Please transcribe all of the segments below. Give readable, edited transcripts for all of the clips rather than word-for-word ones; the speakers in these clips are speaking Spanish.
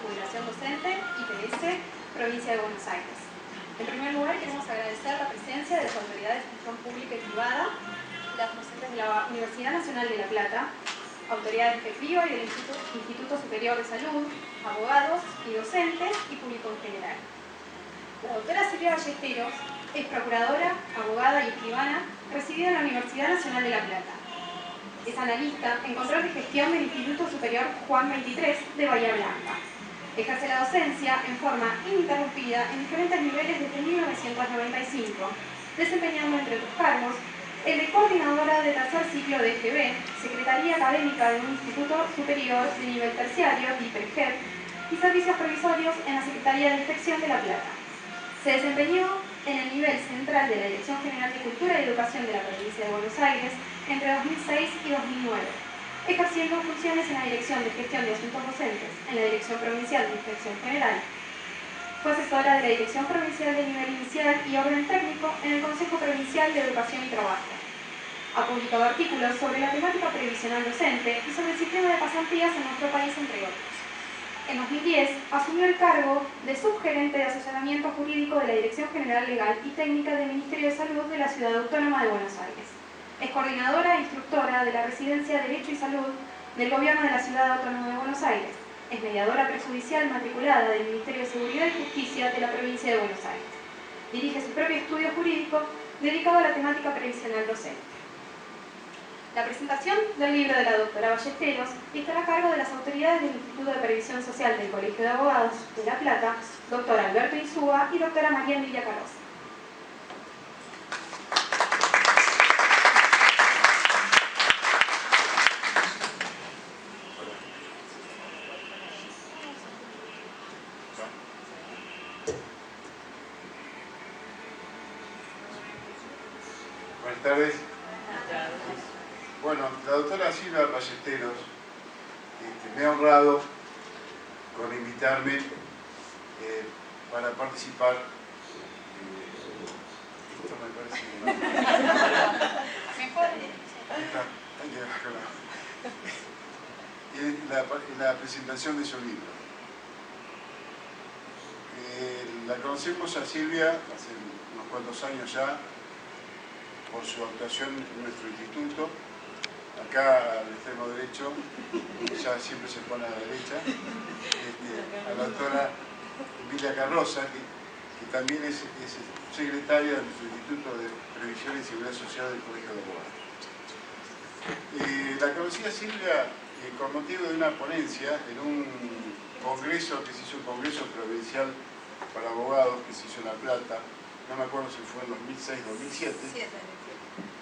Jubilación Docente, IPS, Provincia de Buenos Aires. En primer lugar, queremos agradecer la presencia de las autoridades de gestión pública y privada, las docentes de la Universidad Nacional de La Plata, autoridades de FEFIBA y del Instituto Superior de Salud, abogados y docentes y público en general. La doctora Silvia Ballesteros es procuradora, abogada y escribana residida en la Universidad Nacional de La Plata. Es analista en control de gestión del Instituto Superior Juan 23 de Bahía Blanca. Ejerce la docencia en forma ininterrumpida en diferentes niveles desde 1995, desempeñando entre otros cargos el de coordinadora de tercer ciclo de EGB, Secretaría Académica de un Instituto Superior de Nivel Terciario, IPRGET, y servicios provisorios en la Secretaría de Inspección de La Plata. Se desempeñó en el nivel central de la Dirección General de Cultura y Educación de la Provincia de Buenos Aires entre 2006 y 2009, ejerciendo funciones en la Dirección de Gestión de Asuntos Docentes, en la Dirección Provincial de Inspección General. Fue asesora de la Dirección Provincial de Nivel Inicial y Orden Técnico en el Consejo Provincial de Educación y Trabajo. Ha publicado artículos sobre la temática previsional docente y sobre el sistema de pasantías en nuestro país, entre otros. En 2010 asumió el cargo de subgerente de asesoramiento jurídico de la Dirección General Legal y Técnica del Ministerio de Salud de la Ciudad Autónoma de Buenos Aires. Es coordinadora e instructora de la Residencia Derecho y Salud del Gobierno de la Ciudad Autónoma de Buenos Aires. Es mediadora prejudicial matriculada del Ministerio de Seguridad y Justicia de la Provincia de Buenos Aires. Dirige su propio estudio jurídico dedicado a la temática previsional docente. La presentación del libro de la doctora Ballesteros estará a cargo de las autoridades del Instituto de Previsión Social del Colegio de Abogados de La Plata, doctor Alberto Insúa y doctora María Emilia Carrozza. Buenas tardes. Bueno, la doctora Silvia Ballesteros me ha honrado con invitarme para participar. Esto me parece en la presentación de su libro. La conocemos a Silvia hace unos cuantos años ya, por su actuación en nuestro instituto. Acá al extremo derecho, ella siempre se pone a la derecha, a la doctora Emilia Carrozza, que también es secretaria de nuestro Instituto de Previsión y Seguridad Social del Colegio de Abogados. La conocí a Silvia con motivo de una ponencia en un congreso que se hizo, un congreso provincial para abogados que se hizo en La Plata, no me acuerdo si fue en 2006 2007.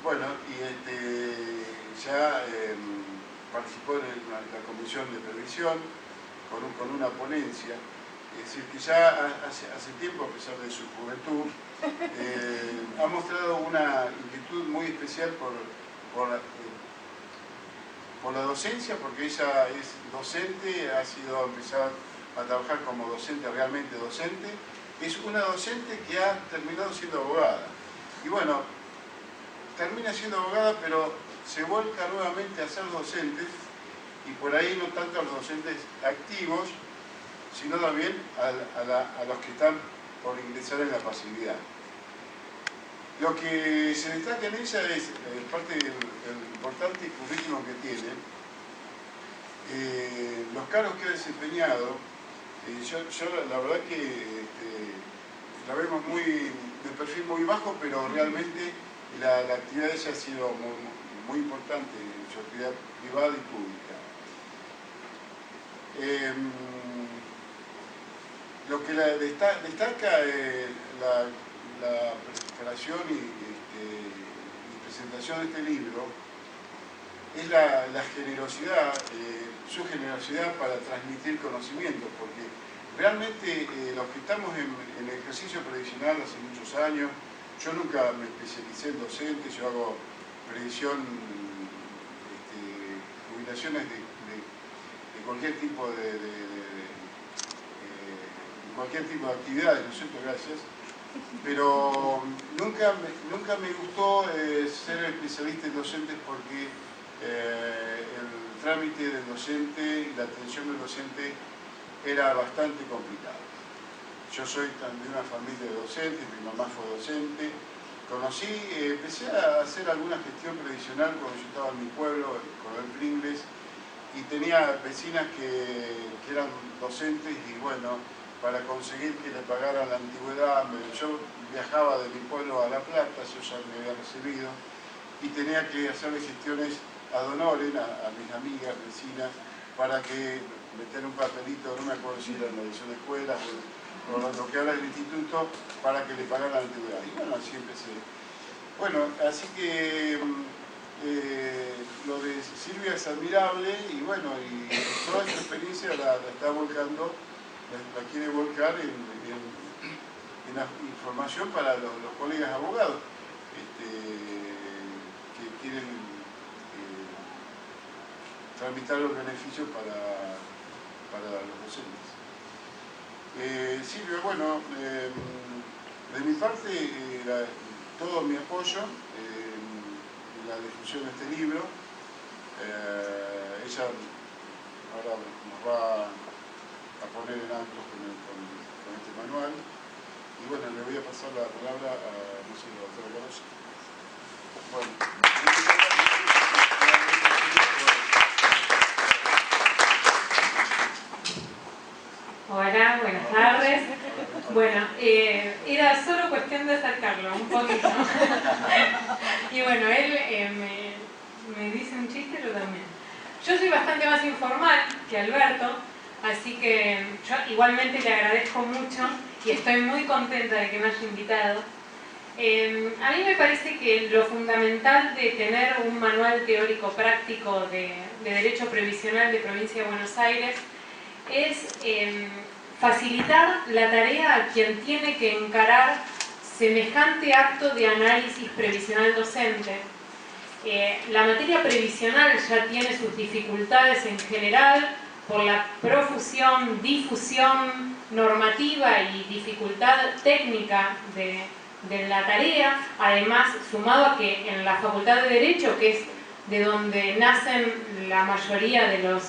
Bueno, y ya participó en la Comisión de Previsión con una ponencia. Es decir, que ya hace tiempo, a pesar de su juventud, ha mostrado una inquietud muy especial por la docencia, porque ella es docente, ha empezado a trabajar como docente, realmente docente. Es una docente que ha terminado siendo abogada. Y bueno, termina siendo abogada, pero se vuelca nuevamente a ser docente, y por ahí no tanto a los docentes activos, sino también a los que están por ingresar en la pasividad. Lo que se destaca en ella es, parte del importante currículum que tiene, los cargos que ha desempeñado. Yo la verdad que la vemos de perfil muy bajo, pero realmente la actividad de ella ha sido muy importante en su actividad privada y pública. Lo que destaca la preparación y presentación de este libro es la generosidad, su generosidad para transmitir conocimientos, porque realmente los que estamos en el ejercicio previsional hace muchos años, yo nunca me especialicé en docente, yo hago previsión, jubilaciones de cualquier tipo cualquier tipo de actividades, ¿no es cierto? Gracias. Pero nunca me gustó ser especialista en docentes, porque el trámite del docente y la atención del docente era bastante complicado. Yo soy de una familia de docentes, mi mamá fue docente. Empecé a hacer alguna gestión previsional cuando yo estaba en mi pueblo, Coronel Pringles, y tenía vecinas que eran docentes y bueno, para conseguir que le pagaran la antigüedad, yo viajaba de mi pueblo a La Plata, yo ya me había recibido, y tenía que hacerle gestiones ad honorem a mis amigas, vecinas, para que meter un papelito, no me acuerdo si era en la edición de escuelas o lo que habla del instituto, para que le pagaran la antigüedad. Y bueno, así empecé. Bueno, así que lo de Silvia es admirable y bueno, y toda esta experiencia la está volcando, la quiere volcar en la información para los colegas abogados que quieren tramitar los beneficios para los docentes. Silvia, bueno, de mi parte todo mi apoyo en la difusión de este libro. Ella ahora nos va a poner en alto con este manual. Y bueno, le voy a pasar la palabra a, no sé, la doctora Carosa. Bueno. Hola, buenas tardes. Bueno, era solo cuestión de acercarlo un poquito. Y bueno, él me dice un chiste, yo también. Yo soy bastante más informal que Alberto, así que yo igualmente le agradezco mucho y estoy muy contenta de que me haya invitado. A mí me parece que lo fundamental de tener un manual teórico práctico de Derecho Previsional de Provincia de Buenos Aires es facilitar la tarea a quien tiene que encarar semejante acto de análisis previsional docente. La materia previsional ya tiene sus dificultades en general por la profusión, difusión normativa y dificultad técnica de la tarea, además sumado a que en la Facultad de Derecho, que es de donde nacen la mayoría de los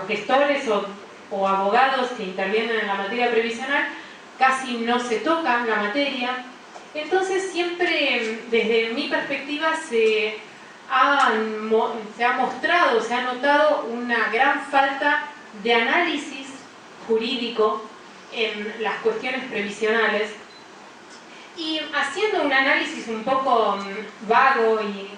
gestores o abogados que intervienen en la materia previsional, casi no se toca la materia. Entonces siempre desde mi perspectiva se ha mostrado, se ha notado una gran falta de análisis jurídico en las cuestiones previsionales, y haciendo un análisis un poco vago y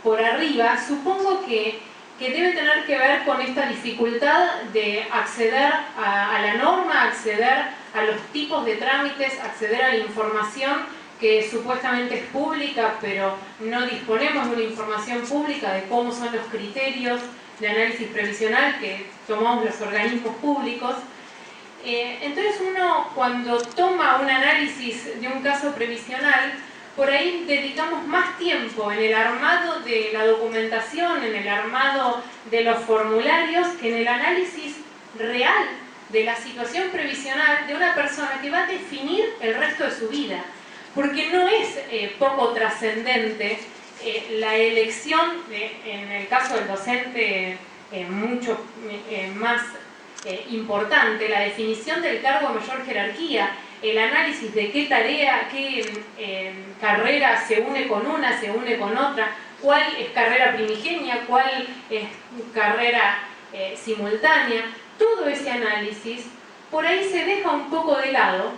por arriba, supongo que debe tener que ver con esta dificultad de acceder a la norma, acceder a los tipos de trámites, acceder a la información que supuestamente es pública, pero no disponemos de una información pública de cómo son los criterios de análisis previsional que tomamos los organismos públicos. Entonces uno, cuando toma un análisis de un caso previsional, por ahí dedicamos más tiempo en el armado de la documentación, en el armado de los formularios, que en el análisis real de la situación previsional de una persona que va a definir el resto de su vida. Porque no es poco trascendente la elección, en el caso del docente, mucho más importante, la definición del cargo de mayor jerarquía, el análisis de qué tarea, qué carrera se une con una, se une con otra, cuál es carrera primigenia, cuál es carrera simultánea. Todo ese análisis por ahí se deja un poco de lado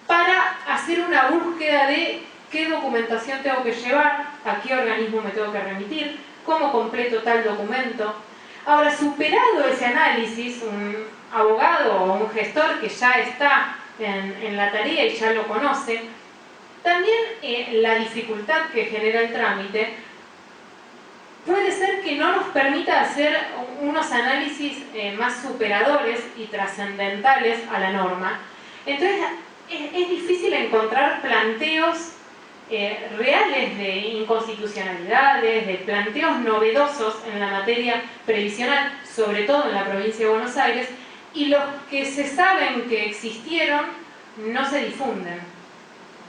para hacer una búsqueda de qué documentación tengo que llevar, a qué organismo me tengo que remitir, cómo completo tal documento. Ahora, superado ese análisis, un abogado o un gestor que ya está en la tarea y ya lo conoce, también la dificultad que genera el trámite puede ser que no nos permita hacer unos análisis más superadores y trascendentales a la norma. Entonces es difícil encontrar planteos reales de inconstitucionalidades, de planteos novedosos en la materia previsional, sobre todo en la provincia de Buenos Aires, y los que se saben que existieron no se difunden.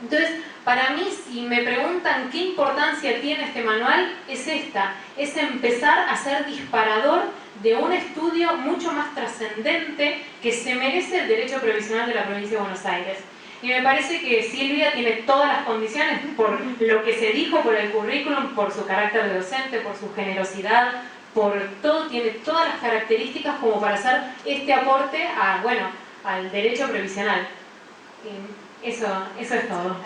Entonces, para mí, si me preguntan qué importancia tiene este manual, es esta, es empezar a ser disparador de un estudio mucho más trascendente que se merece el derecho previsional de la provincia de Buenos Aires. Y me parece que Silvia tiene todas las condiciones, por lo que se dijo, por el currículum, por su carácter de docente, por su generosidad, por todo, tiene todas las características como para hacer este aporte a, bueno, al derecho previsional. Eso es todo.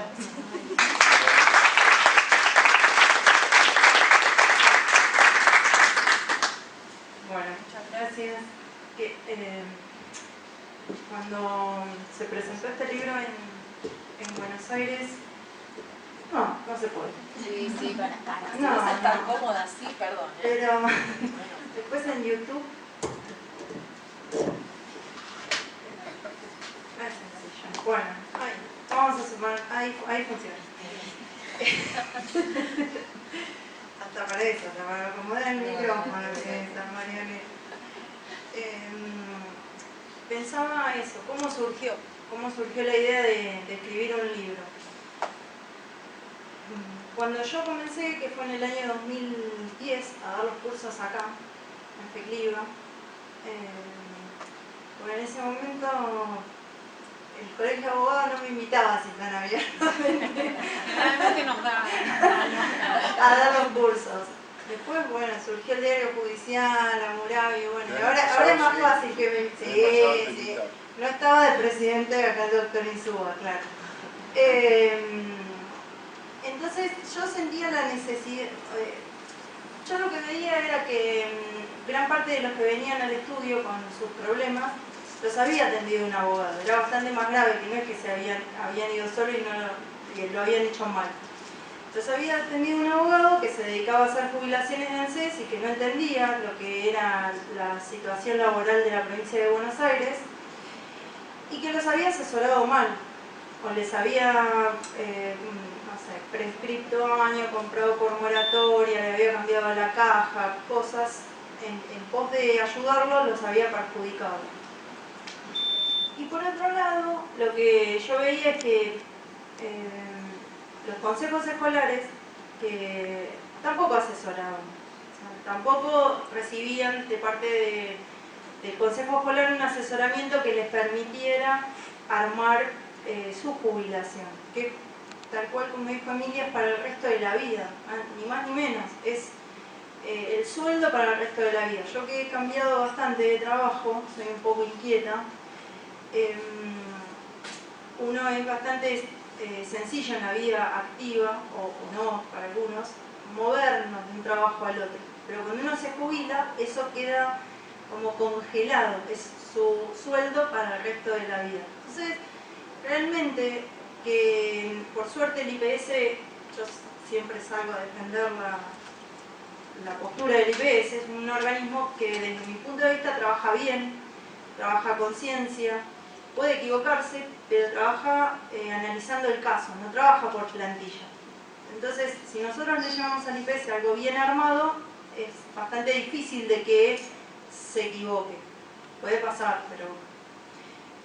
Bueno, muchas gracias. Cuando se presentó este libro en Buenos Aires, no se puede. Sí, con las caras. No, Si vas a estar no. cómoda, sí, perdón. Pero después en YouTube es sencillo. Bueno, vamos a sumar, ahí funciona. Hasta para eso, para acomodar el micrófono, que está Mariana. Pensaba eso, ¿cómo surgió la idea de escribir un libro? Cuando yo comencé, que fue en el año 2010, a dar los cursos acá, en FECLIVA, bueno, en ese momento el colegio de abogados no me invitaba así tan abiertamente Realmente nos da a dar los cursos. Después, bueno, surgió el diario judicial, Hammurabi, bueno, y ahora es más fácil que me... Sí. No estaba de presidente acá el doctor Insúa, claro. Entonces yo sentía la necesidad, yo lo que veía era que gran parte de los que venían al estudio con sus problemas los había atendido un abogado, era bastante más grave, que no es que se habían ido solos y lo habían hecho mal. Los había atendido un abogado que se dedicaba a hacer jubilaciones de ANSES y que no entendía lo que era la situación laboral de la provincia de Buenos Aires y que los había asesorado mal, o les había, no sé, prescripto año, comprado por moratoria, le había cambiado la caja, cosas en pos de ayudarlo los había perjudicado. Y por otro lado, lo que yo veía es que los consejos escolares que tampoco asesoraban, o sea, tampoco recibían de parte del consejo escolar un asesoramiento que les permitiera armar su jubilación, que tal cual como dijo Emilia, es para el resto de la vida, ni más ni menos, es el sueldo para el resto de la vida. Yo que he cambiado bastante de trabajo, soy un poco inquieta, uno es bastante sencillo en la vida activa, o no para algunos, movernos de un trabajo al otro. Pero cuando uno se jubila, eso queda como congelado, es su sueldo para el resto de la vida. Entonces, realmente, que por suerte el IPS, yo siempre salgo a defender la postura del IPS, es un organismo que desde mi punto de vista trabaja bien, trabaja con ciencia, puede equivocarse, pero trabaja analizando el caso, no trabaja por plantilla. Entonces, si nosotros le llevamos al IPS algo bien armado, es bastante difícil de que se equivoque. Puede pasar, pero...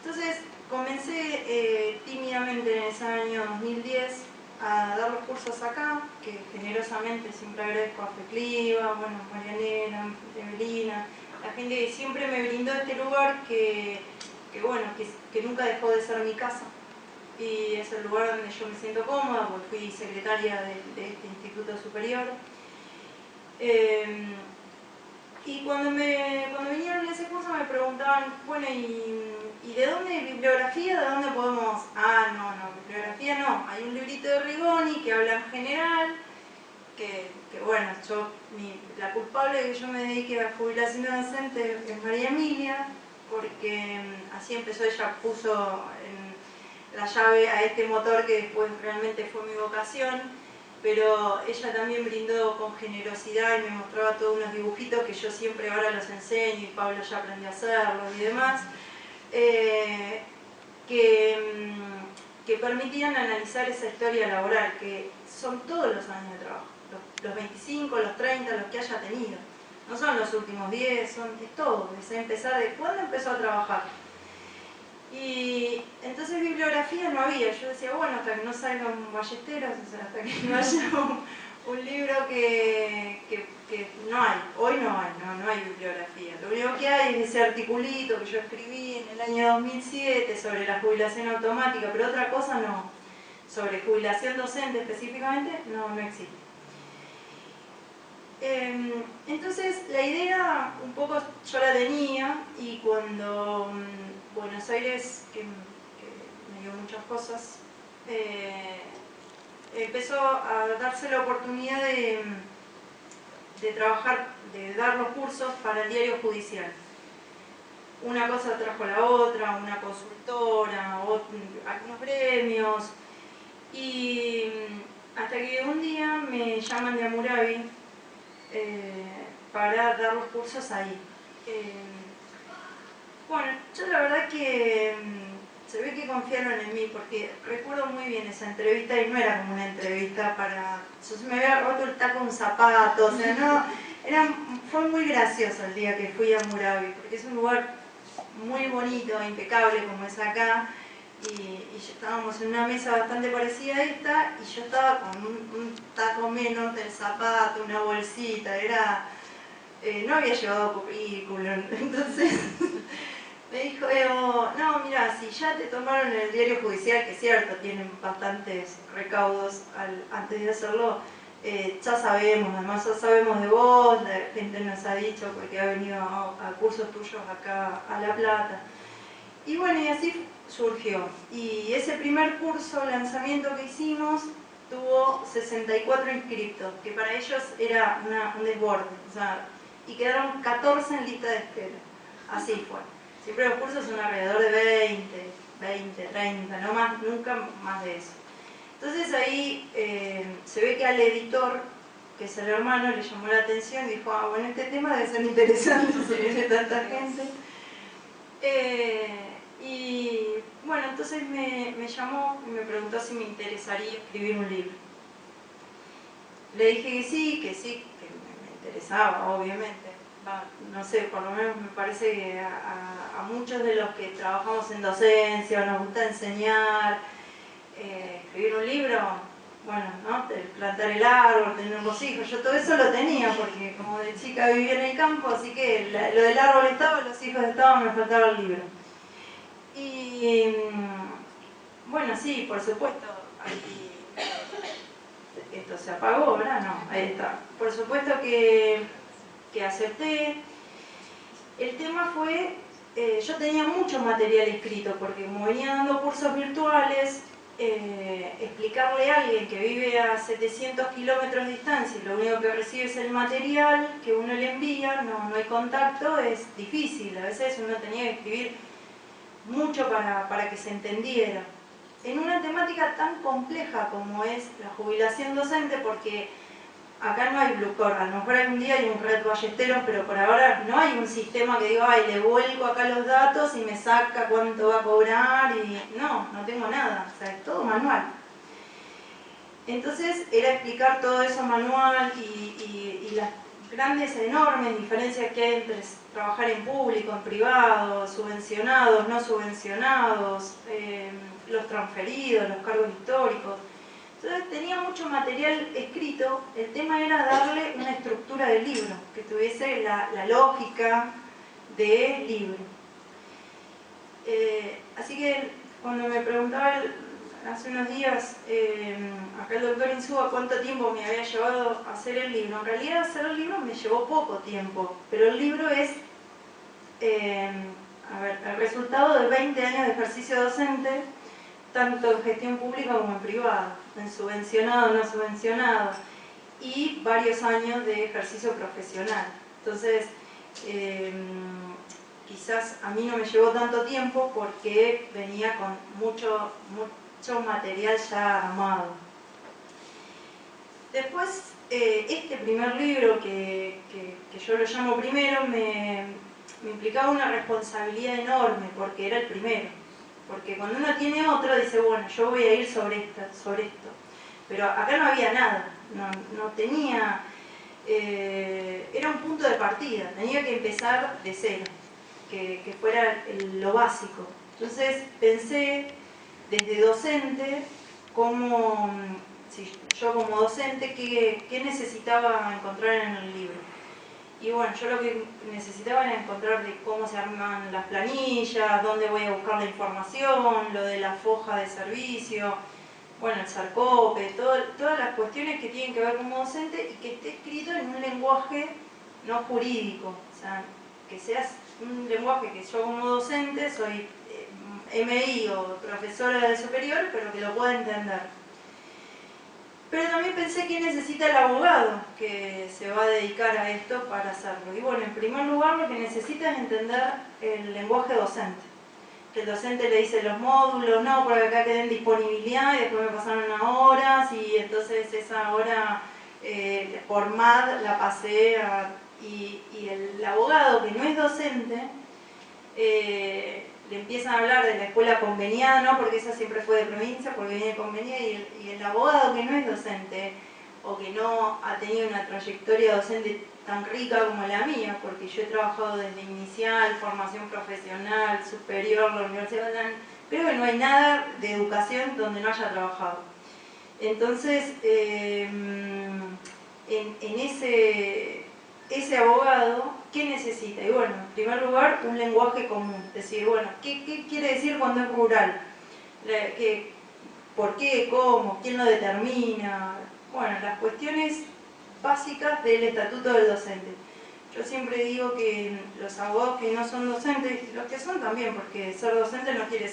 Entonces, comencé tímidamente en ese año 2010 a dar los cursos acá, que generosamente siempre agradezco a FECLIVA, bueno, Marianela, Evelina, la gente que siempre me brindó este lugar que nunca dejó de ser mi casa. Y es el lugar donde yo me siento cómoda, porque fui secretaria de este instituto superior. Y cuando vinieron a ese curso me preguntaban, bueno, ¿y de dónde bibliografía? ¿De dónde podemos...? Ah, no, bibliografía no. Hay un librito de Rigoni que habla en general, que bueno, la culpable de que yo me dedique a la jubilación docente es María Emilia, porque así empezó, ella puso la llave a este motor que después realmente fue mi vocación, pero ella también brindó con generosidad y me mostraba todos unos dibujitos que yo siempre ahora los enseño y Pablo ya aprendió a hacerlos y demás, que permitían analizar esa historia laboral, que son todos los años de trabajo, los 25, los 30, los que haya tenido. No son los últimos 10, es todo, es empezar de cuándo empezó a trabajar. Y entonces bibliografía no había, yo decía, bueno, hasta que no salga un Ballesteros, o sea, hasta que no haya un libro que que no hay, hoy no hay bibliografía. Lo único que hay es ese articulito que yo escribí en el año 2007 sobre la jubilación automática, pero otra cosa no. Sobre jubilación docente específicamente no existe. Entonces la idea un poco yo la tenía, y cuando Buenos Aires, que me dio muchas cosas, empezó a darse la oportunidad de trabajar, de dar los cursos para el diario judicial. Una cosa trajo la otra, una consultora, algunos gremios, y hasta que un día me llaman de Hammurabi para dar los cursos ahí. Bueno, yo la verdad que se ve que confiaron en mí, porque recuerdo muy bien esa entrevista y no era como una entrevista para... Yo me había roto el taco un zapato, o sea, no... Fue muy gracioso el día que fui a Hammurabi, porque es un lugar muy bonito, impecable como es acá, y estábamos en una mesa bastante parecida a esta, y yo estaba con un taco menos del zapato, una bolsita, no había llevado currículum, entonces me dijo, no, mira, si ya te tomaron el diario judicial, que es cierto, tienen bastantes recaudos antes de hacerlo, ya sabemos, además ya sabemos de vos, la gente nos ha dicho porque ha venido a cursos tuyos acá a La Plata. Y bueno, y así surgió. Y ese primer curso, lanzamiento que hicimos, tuvo 64 inscriptos, que para ellos era un desborde, o sea, y quedaron 14 en lista de espera. Así fue. Siempre los cursos son alrededor de 20, 30, no más, nunca más de eso. Entonces ahí se ve que al editor, que es el hermano, le llamó la atención y dijo, bueno, este tema debe ser interesante, se viene tanta gente. Y bueno, entonces me llamó y me preguntó si me interesaría escribir un libro. Le dije que sí, que me interesaba, obviamente. No sé, por lo menos me parece que a muchos de los que trabajamos en docencia o nos gusta enseñar, escribir un libro, bueno, ¿no? Plantar el árbol, tener los hijos, yo todo eso lo tenía porque como de chica vivía en el campo, así que lo del árbol estaba, los hijos estaban, me faltaba el libro. Y bueno, sí, por supuesto, ahí, esto se apagó, ¿verdad? No, ahí está. Por supuesto que acepté. El tema fue, yo tenía mucho material escrito, porque como venía dando cursos virtuales, explicarle a alguien que vive a 700 kilómetros de distancia y lo único que recibe es el material que uno le envía, no hay contacto, es difícil. A veces uno tenía que escribir mucho para que se entendiera. En una temática tan compleja como es la jubilación docente, porque acá no hay Blue Core, a lo mejor algún día hay un Red Ballesteros, pero por ahora no hay un sistema que diga, ay, le vuelco acá los datos y me saca cuánto va a cobrar, y no tengo nada, o sea, es todo manual. Entonces era explicar todo eso manual y las grandes, enormes diferencias que hay entre trabajar en público, en privado, subvencionados, no subvencionados, los transferidos, los cargos históricos. Entonces tenía mucho material escrito, el tema era darle una estructura del libro, que tuviese la lógica del libro. Así que cuando me preguntaba hace unos días acá el doctor Insúa cuánto tiempo me había llevado a hacer el libro, en realidad hacer el libro me llevó poco tiempo, pero el libro es el resultado de 20 años de ejercicio docente, tanto en gestión pública como en privado, en subvencionado, no subvencionado, y varios años de ejercicio profesional. Entonces, quizás a mí no me llevó tanto tiempo porque venía con mucho material ya armado. Después, este primer libro que yo lo llamo primero, me implicaba una responsabilidad enorme porque era el primero. Porque cuando uno tiene otro, dice, bueno, yo voy a ir sobre esto. Pero acá no había nada, no tenía... era un punto de partida, tenía que empezar de cero, que fuera lo básico. Entonces pensé, desde docente, cómo si yo como docente, ¿qué necesitaba encontrar en el libro? Y bueno, yo lo que necesitaba era encontrar de cómo se arman las planillas, dónde voy a buscar la información, lo de la foja de servicio, bueno, el Sarcope, todas las cuestiones que tienen que ver como docente y que esté escrito en un lenguaje no jurídico, o sea, que sea un lenguaje que yo como docente soy MI o profesora de superior, pero que lo pueda entender. Pero también pensé que necesita el abogado que se va a dedicar a esto para hacerlo. Y bueno, en primer lugar lo que necesita es entender el lenguaje docente. Que el docente le dice los módulos, no, porque acá quedé en disponibilidad y después me pasaron unas horas y entonces esa hora por MAD la pasé a... Y el abogado que no es docente le empiezan a hablar de la escuela conveniada, ¿no? Porque esa siempre fue de provincia, porque viene conveniada, y el abogado que no es docente o que no ha tenido una trayectoria docente tan rica como la mía, porque yo he trabajado desde inicial, formación profesional, superior, la universidad, creo que no hay nada de educación donde no haya trabajado. Entonces, en ese abogado, ¿qué necesita? Y bueno, en primer lugar, un lenguaje común. Decir, bueno, ¿qué quiere decir cuando es rural? ¿Por qué? ¿Cómo? ¿Quién lo determina? Bueno, las cuestiones básicas del estatuto del docente. Yo siempre digo que los abogados que no son docentes, los que son también, porque ser docente no quiere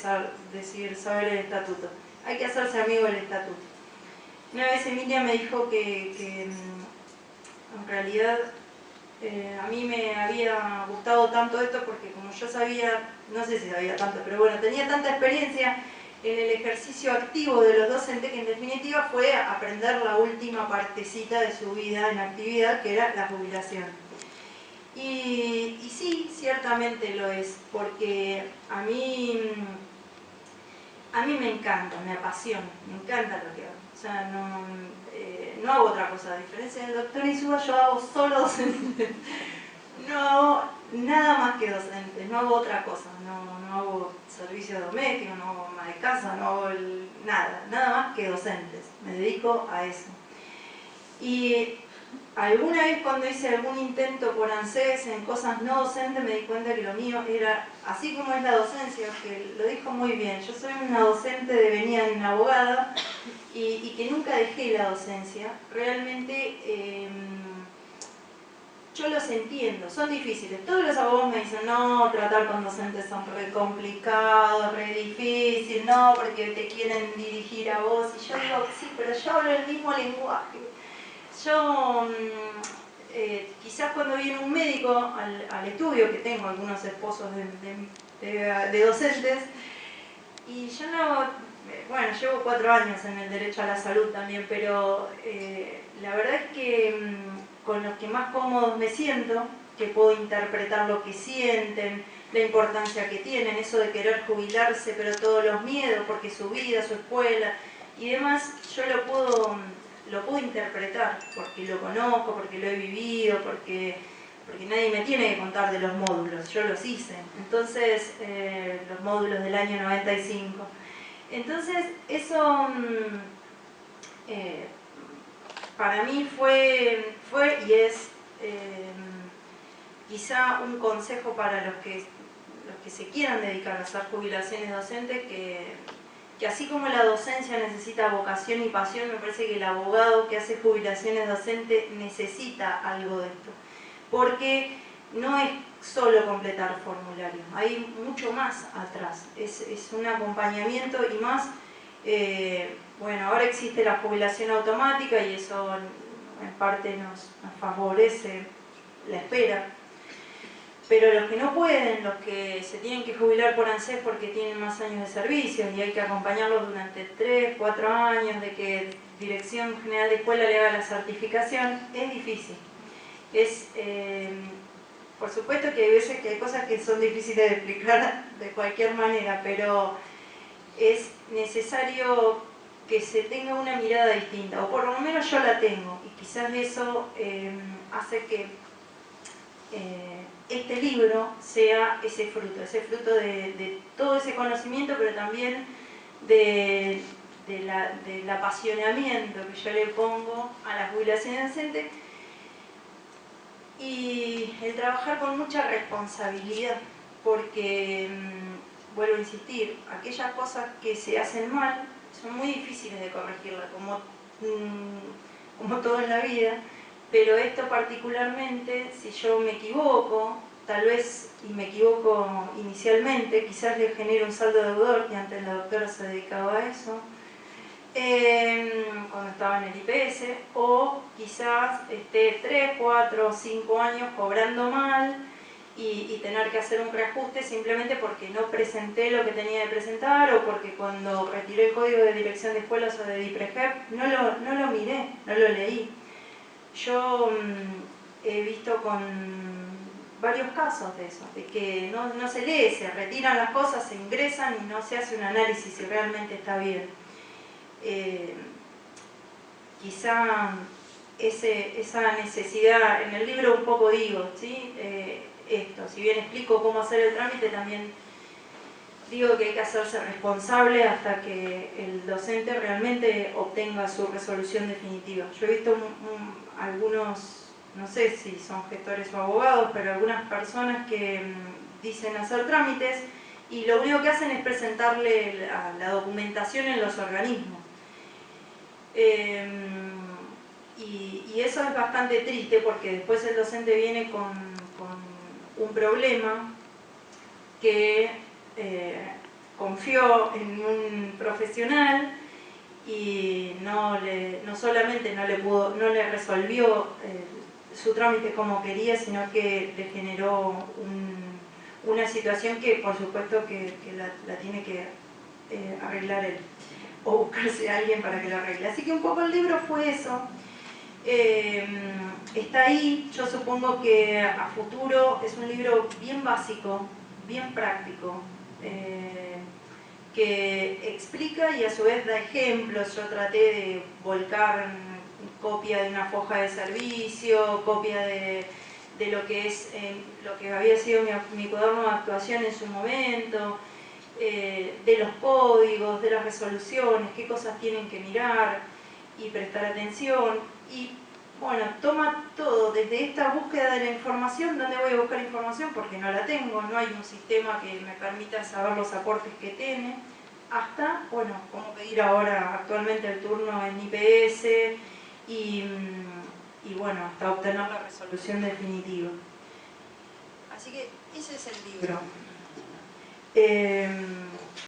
decir saber el estatuto. Hay que hacerse amigo del estatuto. Una vez Emilia me dijo que en realidad a mí me había gustado tanto esto porque como yo sabía, no sé si sabía tanto, pero bueno, tenía tanta experiencia en el ejercicio activo de los docentes que en definitiva fue aprender la última partecita de su vida en actividad, que era la jubilación. Y sí, ciertamente lo es, porque a mí me encanta, me apasiona, me encanta lo que hago. O sea, no hago otra cosa. A diferencia del doctor Insúa, yo hago solo docente. No hago nada más que docente, no hago otra cosa. No hago servicios domésticos, no hago ama de casa, no hago nada más que docentes. Me dedico a eso. Y alguna vez cuando hice algún intento por ANSES en cosas no docentes me di cuenta que lo mío era, así como es la docencia, que lo dijo muy bien, yo soy una docente devenida en abogada y que nunca dejé la docencia. Realmente yo los entiendo, son difíciles. Todos los abogados me dicen, no, tratar con docentes son re complicados, re difícil, no, porque te quieren dirigir a vos. Y yo digo, sí, pero yo hablo el mismo lenguaje. Yo, quizás cuando viene un médico al estudio, que tengo algunos esposos de docentes, y yo no, bueno, llevo 4 años en el derecho a la salud también, pero la verdad es que con los que más cómodos me siento, que puedo interpretar lo que sienten, la importancia que tienen, eso de querer jubilarse, pero todos los miedos, porque su vida, su escuela y demás, yo lo puedo interpretar, porque lo conozco, porque lo he vivido, porque nadie me tiene que contar de los módulos, yo los hice. Entonces, los módulos del año 95. Entonces, eso para mí fue y es quizá un consejo para los que se quieran dedicar a hacer jubilaciones docentes, que así como la docencia necesita vocación y pasión, me parece que el abogado que hace jubilaciones docentes necesita algo de esto. Porque no es solo completar formularios, hay mucho más atrás, es un acompañamiento y más, bueno, ahora existe la jubilación automática y eso en parte nos favorece la espera. Pero los que no pueden, los que se tienen que jubilar por ANSES porque tienen más años de servicio y hay que acompañarlos durante 3, 4 años, de que Dirección General de Escuela le haga la certificación, es difícil. Por supuesto que hay veces que hay cosas que son difíciles de explicar de cualquier manera, pero es necesario que se tenga una mirada distinta, o por lo menos yo la tengo, y quizás eso hace que este libro sea ese fruto de todo ese conocimiento, pero también de del apasionamiento que yo le pongo a la jubilación docente y el trabajar con mucha responsabilidad, porque, vuelvo a insistir, aquellas cosas que se hacen mal son muy difíciles de corregirlas, como todo en la vida, pero esto particularmente, si yo me equivoco, tal vez, y me equivoco inicialmente, quizás le genere un saldo deudor, que antes la doctora se dedicaba a eso, cuando estaba en el IPS, o quizás esté 3, 4, 5 años cobrando mal y tener que hacer un reajuste simplemente porque no presenté lo que tenía que presentar o porque cuando retiré el código de dirección de escuelas o de DIPREJEP no lo miré, no lo leí. Yo he visto con varios casos de eso, de que no se lee, se retiran las cosas, se ingresan y no se hace un análisis si realmente está bien. Quizá esa necesidad, en el libro un poco digo, ¿sí? Esto, si bien explico cómo hacer el trámite, también digo que hay que hacerse responsable hasta que el docente realmente obtenga su resolución definitiva. Yo he visto algunos, no sé si son gestores o abogados, pero algunas personas que dicen hacer trámites y lo único que hacen es presentarle la documentación en los organismos. Y eso es bastante triste porque después el docente viene con un problema que confió en un profesional y no solamente no le resolvió su trámite como quería, sino que le generó una situación que por supuesto que la tiene que arreglar él o buscarse a alguien para que lo arregle. Así que un poco el libro fue eso. Está ahí, yo supongo que a futuro es un libro bien básico, bien práctico, que explica y a su vez da ejemplos. Yo traté de volcar copia de una foja de servicio, copia de lo que es lo que había sido mi cuaderno de actuación en su momento, de los códigos, de las resoluciones, qué cosas tienen que mirar y prestar atención. Y bueno, toma todo, desde esta búsqueda de la información, ¿dónde voy a buscar información? Porque no la tengo, no hay un sistema que me permita saber los aportes que tiene, hasta, bueno, cómo pedir ahora actualmente el turno en IPS y bueno, hasta obtener la resolución definitiva. Así que ese es el libro.